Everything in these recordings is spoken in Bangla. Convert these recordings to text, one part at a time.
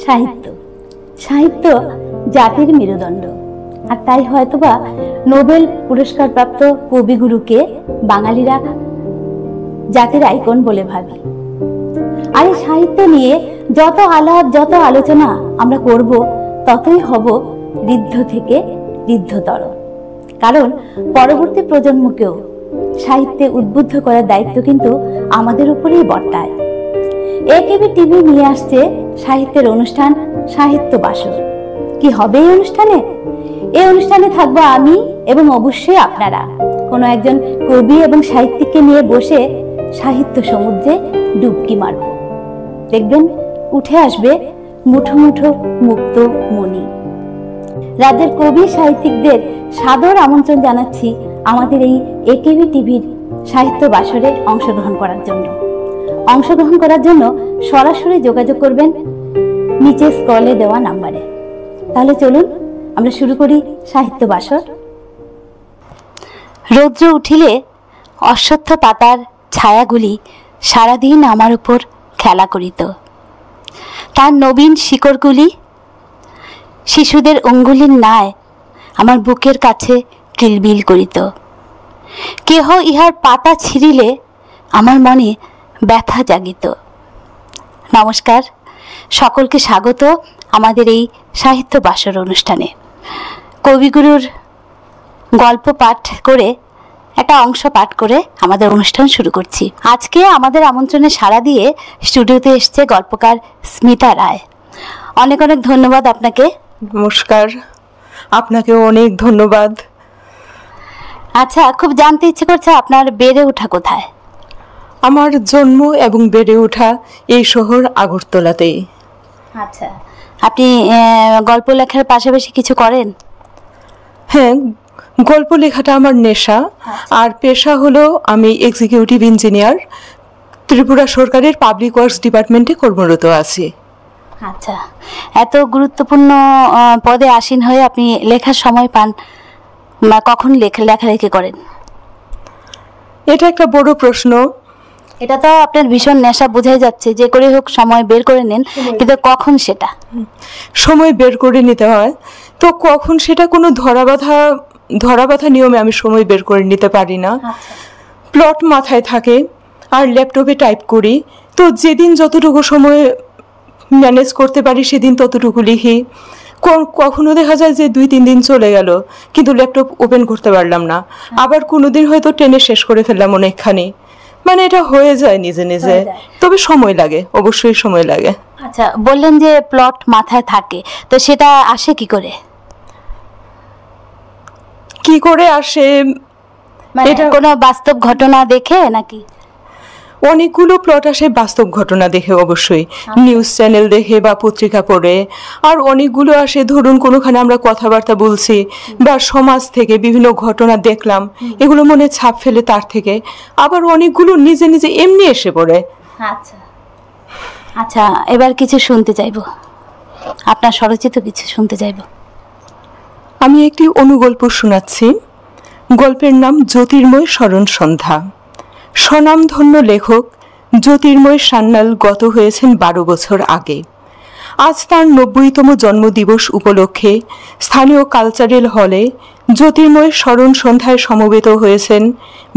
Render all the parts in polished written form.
সাহিত্য সাহিত্য জাতির মেরুদণ্ড, আর তাই হয়তোবা নোবেল পুরস্কার প্রাপ্ত কবিগুরুকে বাঙালিরা জাতির আইকন বলে ভাবি। আর এই সাহিত্য নিয়ে যত আলাপ যত আলোচনা আমরা করব, ততই হব ঋদ্ধ থেকে ঋদ্ধতর। কারণ পরবর্তী প্রজন্মকেও সাহিত্যে উদ্বুদ্ধ করার দায়িত্ব কিন্তু আমাদের উপরেই বর্তায়। একেবি টিভি নিয়ে আসছে সাহিত্যের অনুষ্ঠান সাহিত্য বাসর। কি হবে এই অনুষ্ঠানে? এই অনুষ্ঠানে থাকবো আমি এবং অবশ্যই আপনারা। কোনো একজন কবি এবং সাহিত্যিককে নিয়ে বসে সাহিত্য সমুদ্রে ডুবকি মারব। দেখবেন উঠে আসবে মুঠো মুঠো মুক্ত মণি। রাজ্যের কবি সাহিত্যিকদের সাদর আমন্ত্রণ জানাচ্ছি আমাদের এই একেবি টিভির সাহিত্য বাসরে অংশগ্রহণ করার জন্য। অংশগ্রহণ করার জন্য সরাসরি যোগাযোগ করবেন নিচে স্ক্রলে দেওয়া নাম্বারে। তাহলে চলুন আমরা শুরু করি সাহিত্য বাসর। রৌদ্র উঠিলে অশ্বত্থ পাতার ছায়াগুলি সারাদিন আমার উপর খেলা করিত। তার নবীন শিকড়গুলি শিশুদের অঙ্গুলির ন্যায় আমার বুকের কাছে কিলবিল করিত। কেহ ইহার পাতা ছিঁড়িলে আমার মনে ব্যথা জাগিত। নমস্কার, সকলকে স্বাগত আমাদের এই সাহিত্য বাসর অনুষ্ঠানে। কবিগুরুর গল্প পাঠ করে একটা অংশ পাঠ করে আমাদের অনুষ্ঠান শুরু করছি। আজকে আমাদের আমন্ত্রণে সাড়া দিয়ে স্টুডিওতে এসছে গল্পকার স্মিতা রায়। অনেক অনেক ধন্যবাদ আপনাকে। নমস্কার, আপনাকেও অনেক ধন্যবাদ। আচ্ছা, খুব জানতে ইচ্ছে করছে আপনার বেড়ে ওঠা কোথায়? আমার জন্ম এবং বেড়ে ওঠা এই শহর আগরতলাতেই। আচ্ছা, আপনি গল্প লেখার পাশাপাশি কিছু করেন? হ্যাঁ, গল্প লেখাটা আমার নেশা। আর পেশা হলো আমি এক্সিকিউটিভ ইঞ্জিনিয়ার, ত্রিপুরা সরকারের পাবলিক ওয়ার্কস ডিপার্টমেন্টে কর্মরত আছি। আচ্ছা, এত গুরুত্বপূর্ণ পদে আসীন হয়ে আপনি লেখার সময় পান, কখন লেখালেখি করেন? এটা একটা বড় প্রশ্ন। এটা তো আপনার ভীষণ নেশা বোঝাই যাচ্ছে, যে করে হোক সময় বের করে নেন, কিন্তু কখন সেটা সময় বের করে নিতে হয়, তো কখন সেটা কোনো ধরাবাঁধা নিয়মে আমি সময় বের করে নিতে পারি না। প্লট মাথায় থাকে আর ল্যাপটপে টাইপ করি, তো যেদিন যতটুকু সময় ম্যানেজ করতে পারি সেদিন ততটুকু লিখি। কখনো দেখা যায় যে 2-3 দিন চলে গেল কিন্তু ল্যাপটপ ওপেন করতে পারলাম না, আবার কোনোদিন হয়তো টেনে শেষ করে ফেললাম অনেকখানি। মানে এটা হয়ে যায় নিজে নিজে, তবে সময় লাগে, অবশ্যই সময় লাগে। আচ্ছা, বললেন যে প্লট মাথায় থাকে, তো সেটা আসে কি করে? কি করে আসে? এটা কোনো বাস্তব ঘটনা দেখে নাকি? অনেকগুলো প্লট আসে বাস্তব ঘটনা দেখে, অবশ্যই নিউজ চ্যানেল দেখে বা পত্রিকা পড়ে। আর অনেকগুলো আসে ধরুন কোনোখানে আমরা কথাবার্তা বলছি বা সমাজ থেকে বিভিন্ন ঘটনা দেখলাম, এগুলো মনে ছাপ ফেলে তার থেকে। আবার অনেকগুলো নিজে নিজে এমনি এসে পড়ে। আচ্ছা আচ্ছা, এবার কিছু শুনতে চাইবো, আপনার স্বরচিত কিছু শুনতে চাইবো। আমি একটি অনুগল্প শোনাচ্ছি। গল্পের নাম জ্যোতির্ময় স্মরণ সন্ধ্যা। স্বনামধন্য লেখক জ্যোতির্ময় সান্যাল গত হয়েছেন 12 বছর আগে। আজ তার 90তম জন্মদিবস উপলক্ষে স্থানীয় কালচারাল হলে জ্যোতির্ময় স্মরণ সন্ধ্যায় সমবেত হয়েছেন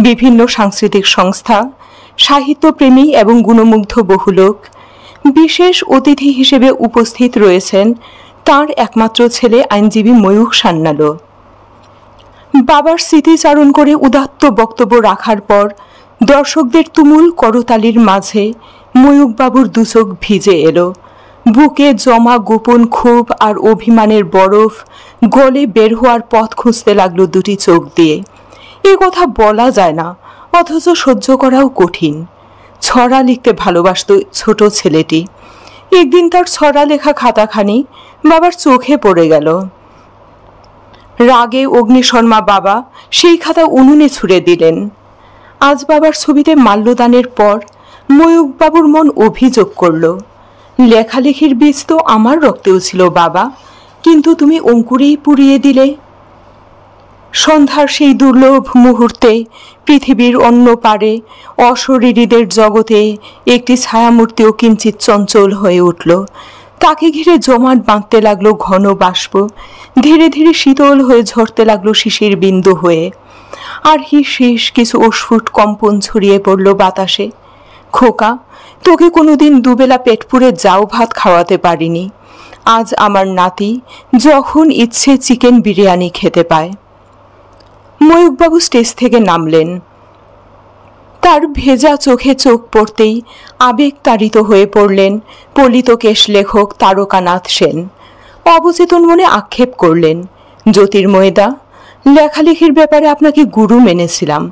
বিভিন্ন সাংস্কৃতিক সংস্থা, সাহিত্যপ্রেমী এবং গুণমুগ্ধ বহু লোক। বিশেষ অতিথি হিসেবে উপস্থিত রয়েছেন তার একমাত্র ছেলে আইনজীবী ময়ূখ সান্যালও। বাবার স্মৃতিচারণ করে উদাত্ত বক্তব্য রাখার পর দর্শকদের তুমুল করতালির মাঝে ময়ূকবাবুর দুচোখ ভিজে এলো। বুকে জমা গোপন ক্ষোভ আর অভিমানের বরফ গলে বের হওয়ার পথ খুঁজতে লাগলো দুটি চোখ দিয়ে। এ কথা বলা যায় না, অথচ সহ্য করাও কঠিন। ছড়া লিখতে ভালোবাসত ছোট ছেলেটি। একদিন তার ছড়া লেখা খাতাখানি বাবার চোখে পড়ে গেল। রাগে অগ্নিশর্মা বাবা সেই খাতা উনুনে ছুঁড়ে দিলেন। আজ বাবার ছবিতে মাল্যদানের পর ময়ূকবাবুর মন অভিযোগ করল, লেখালেখির বীজ তো আমার রক্তেও ছিল বাবা, কিন্তু তুমি অঙ্কুরেই পুড়িয়ে দিলে। সন্ধ্যার সেই দুর্লভ মুহূর্তে পৃথিবীর অন্য পারে অশরীরীদের জগতে একটি ছায়ামূর্তিও কিঞ্চিত চঞ্চল হয়ে উঠল। তাকে ঘিরে জমাট বাঁধতে লাগলো ঘন বাষ্প, ধীরে ধীরে শীতল হয়ে ঝরতে লাগলো শিশির বিন্দু হয়ে। আর হিস হিস কিছু অস্ফুট কম্পন ছড়িয়ে পড়ল বাতাসে। খোকা, তোকে কোনোদিন দুবেলা পেট পুরে যাও ভাত খাওয়াতে পারিনি। আজ আমার নাতি যখন ইচ্ছে চিকেন বিরিয়ানি খেতে পায়। ময়ূকবাবু স্টেজ থেকে নামলেন। তার ভেজা চোখে চোখ পড়তেই আবেগ তাড়িত হয়ে পড়লেন পলিতকেশ লেখক তারকানাথ সেন। অবচেতন মনে আক্ষেপ করলেন, জ্যোতির্ময়দা, লেখালেখির ব্যাপারে আপনাকে গুরু মেনেছিলাম।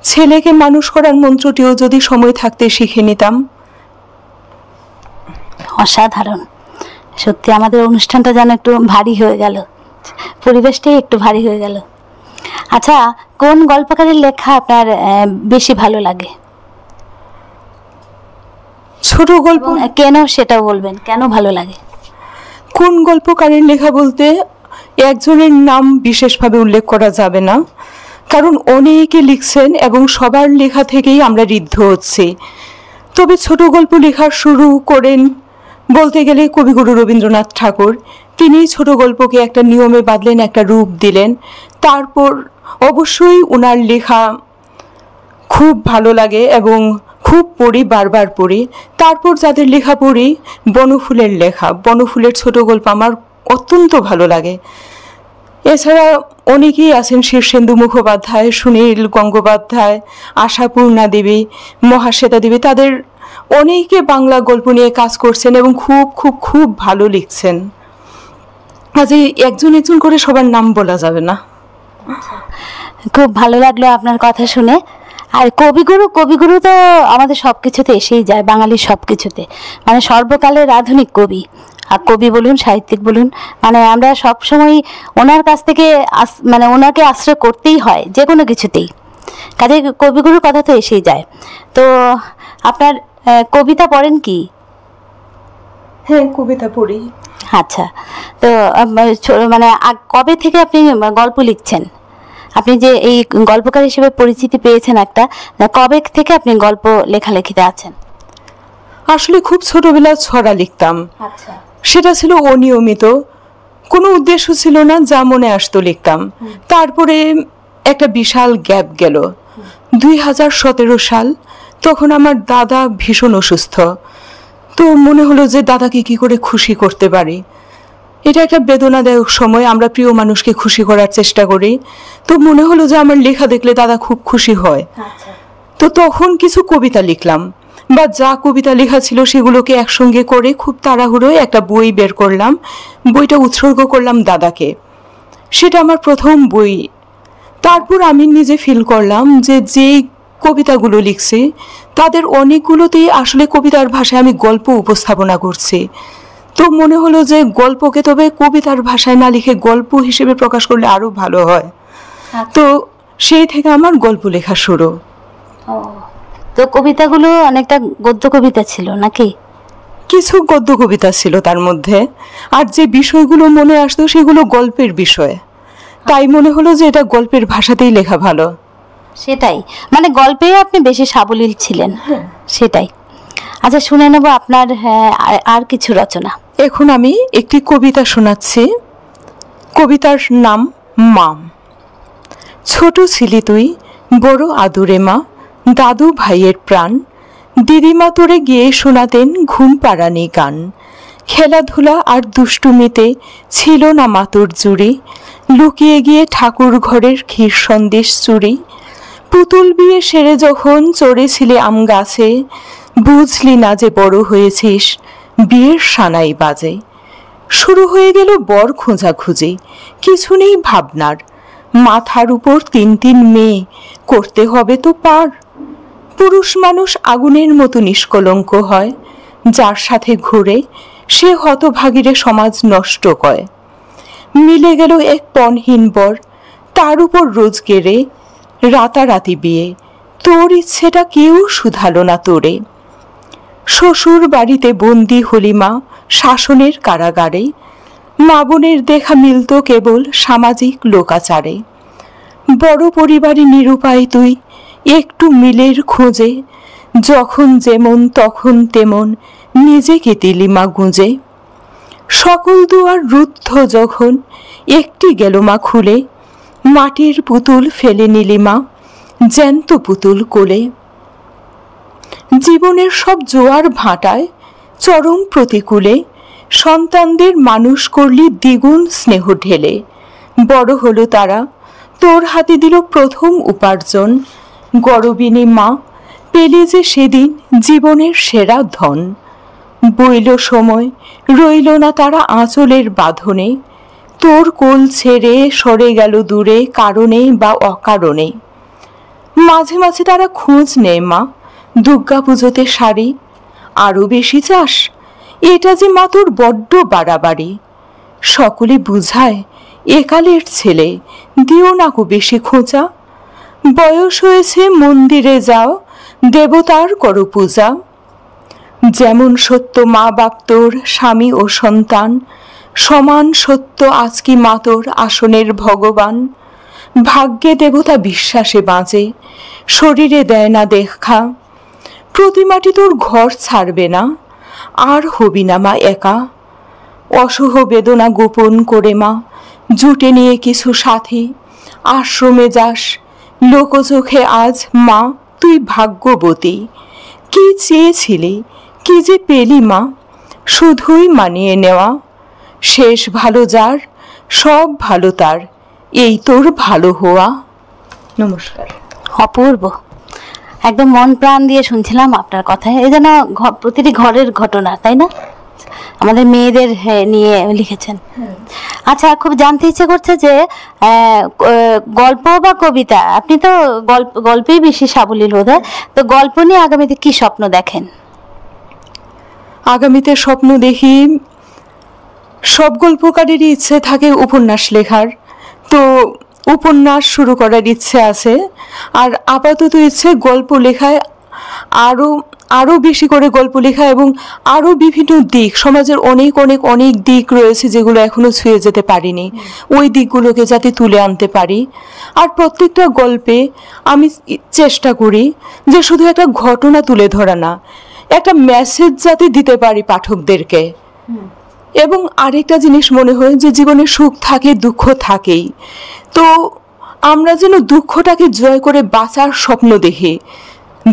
ছেলেকে মানুষ করার মন্ত্রটিও যদি সময় থাকতে শিখে নিতাম। অসাধারণ। সত্যি আমাদের অনুষ্ঠানটা যেন একটু ভারী হয়ে গেল, পরিবেশটাই একটু ভারী হয়ে গেল। আচ্ছা, কোন গল্পকারের লেখা আপনার বেশি ভালো লাগে? ছোট গল্প। কেন সেটাও বলবেন, কেন ভালো লাগে? কোন গল্পকারের লেখা বলতে একজনের নাম বিশেষভাবে উল্লেখ করা যাবে না, কারণ অনেকে লিখছেন এবং সবার লেখা থেকেই আমরা ঋদ্ধ হচ্ছি। তবে ছোট গল্প লেখা শুরু করেন বলতে গেলে কবিগুরু রবীন্দ্রনাথ ঠাকুর। তিনি ছোট গল্পকে একটা নিয়মে বাঁধলেন, একটা রূপ দিলেন। তারপর অবশ্যই ওনার লেখা খুব ভালো লাগে এবং খুব পড়ি, বারবার পড়ি। তারপর যাদের লেখা পড়ি, বনফুলের লেখা, বনফুলের ছোট গল্প আমার অত্যন্ত ভালো লাগে। এছাড়া অনেকেই আছেন, শীর্ষেন্দু মুখোপাধ্যায়, সুনীল গঙ্গোপাধ্যায়, আশাপূর্ণা দেবী, মহাশ্বেতা দেবী, তাদের অনেকে বাংলা গল্প নিয়ে কাজ করছেন এবং খুব খুব খুব ভালো লিখছেন। আজ একজন একজন করে সবার নাম বলা যাবে না। খুব ভালো লাগলো আপনার কথা শুনে। আর কবিগুরু তো আমাদের সব কিছুতে এসেই যায়, বাঙালির সব কিছুতে, মানে সর্বকালের আধুনিক কবি। আর কবি বলুন, সাহিত্যিক বলুন, মানে আমরা সবসময় ওনার কাছ থেকে মানে ওনাকে আশ্রয় করতেই হয় যে কোনো কিছুতেই। কাজে কবিগুরুর কথা তো এসেই যায়। তো আপনার কবিতা পড়েন কি? হ্যাঁ, কবিতা পড়ি। আচ্ছা, তো মানে কবে থেকে আপনি গল্প লিখছেন? আপনি যে এই গল্পকার হিসেবে পরিচিতি পেয়েছেন একটা, কবে থেকে আপনি গল্প লেখালেখিতে আছেন? আসলে খুব ছোটবেলায় ছড়া লিখতাম। আচ্ছা, সেটা ছিল অনিয়মিত, কোনো উদ্দেশ্য ছিল না, যা মনে আসতো লিখতাম। তারপরে একটা বিশাল গ্যাপ গেল, 2017 সাল। তখন আমার দাদা ভীষণ অসুস্থ। তো মনে হলো যে দাদাকে কি করে খুশি করতে পারি। এটা একটা বেদনাদায়ক সময়, আমরা প্রিয় মানুষকে খুশি করার চেষ্টা করি। তো মনে হলো যে আমার লেখা দেখলে দাদা খুব খুশি হয়। তো তখন কিছু কবিতা লিখলাম, বা যা কবিতা লেখা ছিল সেগুলোকে একসঙ্গে করে খুব তাড়াহুড়োয় একটা বই বের করলাম। বইটা উৎসর্গ করলাম দাদাকে। সেটা আমার প্রথম বই। তারপর আমি নিজে ফিল করলাম যে যেই কবিতাগুলো লিখছি তাদের অনেকগুলোতেই আসলে কবিতার ভাষায় আমি গল্প উপস্থাপনা করছি। তো মনে হলো যে গল্পকে তবে কবিতার ভাষায় না লিখে গল্প হিসেবে প্রকাশ করলে আরো ভালো হয়। তো সেই থেকে আমার গল্প লেখা শুরু। তো কবিতাগুলো অনেকটা গদ্য কবিতা ছিল নাকি? কিছু গদ্য কবিতা ছিল তার মধ্যে, আর যে বিষয়গুলো মনে আসতো সেগুলো গল্পের বিষয়। তাই মনে হলো যে এটা গল্পের ভাষাতেই লেখা ভালো। সেটাই, মানে গল্পে আপনি বেশি সাবলীল ছিলেন। সেটাই। আচ্ছা, শুনে নেব আপনার আর কিছু রচনা। এখন আমি একটি কবিতা শোনাচ্ছি। কবিতার নাম মাম। ছোট ছিলি তুই, বড় আদুরে মা, দাদু ভাইয়ের প্রাণ, দিদিমা তোরে গিয়ে শোনাতেন ঘুম পাড়ানি গান। খেলাধুলা আর দুষ্টুমিতে ছিল না মাতুর জুড়ি, লুকিয়ে গিয়ে ঠাকুর ঘরের ক্ষীর সন্দেশ চুরি। পুতুল বিয়ে সেরে যখন চড়েছিলে আম গাছে, বুঝলি না যে বড় হয়েছিস, বিয়ের সানাই বাজে। শুরু হয়ে গেল বর খোঁজাখুঁজি, কিছু নেই ভাবনার, মাথার উপর 3 মেয়ে, করতে হবে তো পার। পুরুষ মানুষ আগুনের মতো নিষ্কলঙ্ক হয়, যার সাথে ঘুরে সে হতভাগীরে সমাজ নষ্ট কয়। মিলে গেল এক পণহীন বর, তার উপর রোজ গেড়ে, রাতারাতি বিয়ে, তোর ইচ্ছেটা কেউ শুধালো না তোরে। শ্বশুর বাড়িতে বন্দি হলি মা, শাসনের কারাগারে, মা বোনের দেখা মিলত কেবল সামাজিক লোকাচারে। বড় পরিবারে নিরুপায় তুই, একটু মিলের খোঁজে, যখন যেমন তখন তেমন নিজেকে দিলি মা গুঁজে। সকল দুয়ার রুদ্ধ যখন একটি গেল মা খুলে, মাটির পুতুল ফেলে নিলি মা জ্যান্ত পুতুল কোলে। জীবনের সব জোয়ার ভাটায় চরম প্রতিকূলে সন্তানদের মানুষ করলি দ্বিগুণ স্নেহ ঢেলে। বড় হলো তারা, তোর হাতে দিল প্রথম উপার্জন। গরবিনী মা, পেলি যে সেদিন জীবনের সেরা ধন। বইল সময়, রইল না তারা আঁচলের বাঁধনে, তোর কোল ছেড়ে সরে গেল দূরে কারণে বা অকারণে। মাঝে মাঝে তারা খোঁজ নেয় মা, দুর্গা পুজোতে শাড়ি। আরও বেশি চাস, এটা যে মা তোর বড্ড বাড়াবাড়ি। সকলে বুঝায় একালের ছেলে, দিও না কো বেশি খোঁচা। বয়স হয়েছে মন্দিরে যাও, দেবতার করো পূজা। যেমন সত্য মা বাপ তোর স্বামী ও সন্তান, সমান সত্য আজ কি মা তোর আসনের ভগবান। ভাগ্যে দেবতা বিশ্বাসে বাঁচে, শরীরে দেয় না দেখা। প্রতিমাটি তোর ঘর ছাড়বে না, আর হবি না মা একা। অসহ বেদনা গোপন করে মা জুটে নিয়ে কিছু সাথী আশ্রমে যাস। লোকচোখে আজ মা তুই ভাগ্যবতী। কি চেয়েছিলি, কি যে পেলি মা, শুধুই মানিয়ে নেওয়া। শেষ ভালো যার, সব ভালো তার, এই তোর ভালো হওয়া। নমস্কার। অপূর্ব, একদম মন প্রাণ দিয়ে শুনছিলাম আপনার কথায়। এই যেন প্রতিটি ঘরের ঘটনা, তাই না? আমাদের মেয়েদের নিয়ে লিখেছেন। আচ্ছা, খুব জানতে ইচ্ছে করছে যে গল্প বা কবিতা, আপনি তো গল্পেই বেশি সাবলীল বোধ হয়, তো গল্প নিয়ে আগামীতে কি স্বপ্ন দেখেন? আগামীতে স্বপ্ন দেখি, সব গল্পকারেরই ইচ্ছে থাকে উপন্যাস লেখার, তো উপন্যাস শুরু করার ইচ্ছে আছে। আর আপাতত ইচ্ছে গল্প লেখায়, আরও বেশি করে গল্প লেখা, এবং আরও বিভিন্ন দিক, সমাজের অনেক অনেক অনেক দিক রয়েছে যেগুলো এখনো ছুঁয়ে যেতে পারিনি, ওই দিকগুলোকে যাতে তুলে আনতে পারি। আর প্রত্যেকটা গল্পে আমি চেষ্টা করি যে শুধু একটা ঘটনা তুলে ধরা না, একটা মেসেজ যাতে দিতে পারি পাঠকদেরকে। এবং আরেকটা জিনিস মনে হয় যে জীবনে সুখ থাকে, দুঃখ থাকেই, তো আমরা যেন দুঃখটাকে জয় করে বাঁচার স্বপ্ন দেখি।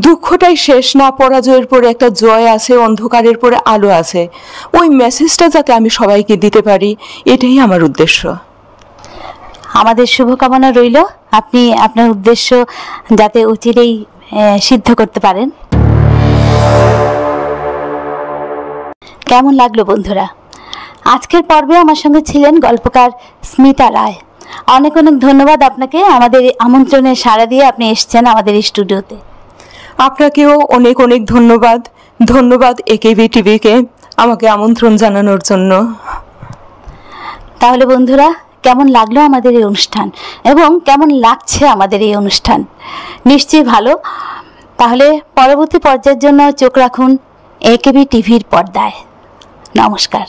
দুঃখটাই শেষ না, পরাজয়ের পরে একটা জয় আছে, অন্ধকারের পরে আলো আছে। ওই মেসেজটা যাতে আমি সবাইকে দিতে পারি, এটাই আমার উদ্দেশ্য। আমাদের শুভকামনা রইল আপনি আপনার উদ্দেশ্য যাতে অচিরেই সিদ্ধ করতে পারেন। কেমন লাগলো বন্ধুরা? আজকের পর্বে আমার সঙ্গে ছিলেন গল্পকার স্মিতা রায়। অনেক অনেক ধন্যবাদ আপনাকে, আমাদের আমন্ত্রণে সাড়া দিয়ে আপনি এসেছেন আমাদের স্টুডিওতে। আপনাকেও অনেক অনেক ধন্যবাদ। ধন্যবাদ একেবি টিভিকে আমাকে আমন্ত্রণ জানানোর জন্য। তাহলে বন্ধুরা, কেমন লাগলো আমাদের এই অনুষ্ঠান এবং কেমন লাগছে আমাদের এই অনুষ্ঠান? নিশ্চয়ই ভালো। তাহলে পরবর্তী পর্যায়ের জন্য চোখ রাখুন একেবি টিভির পর্দায়। নমস্কার।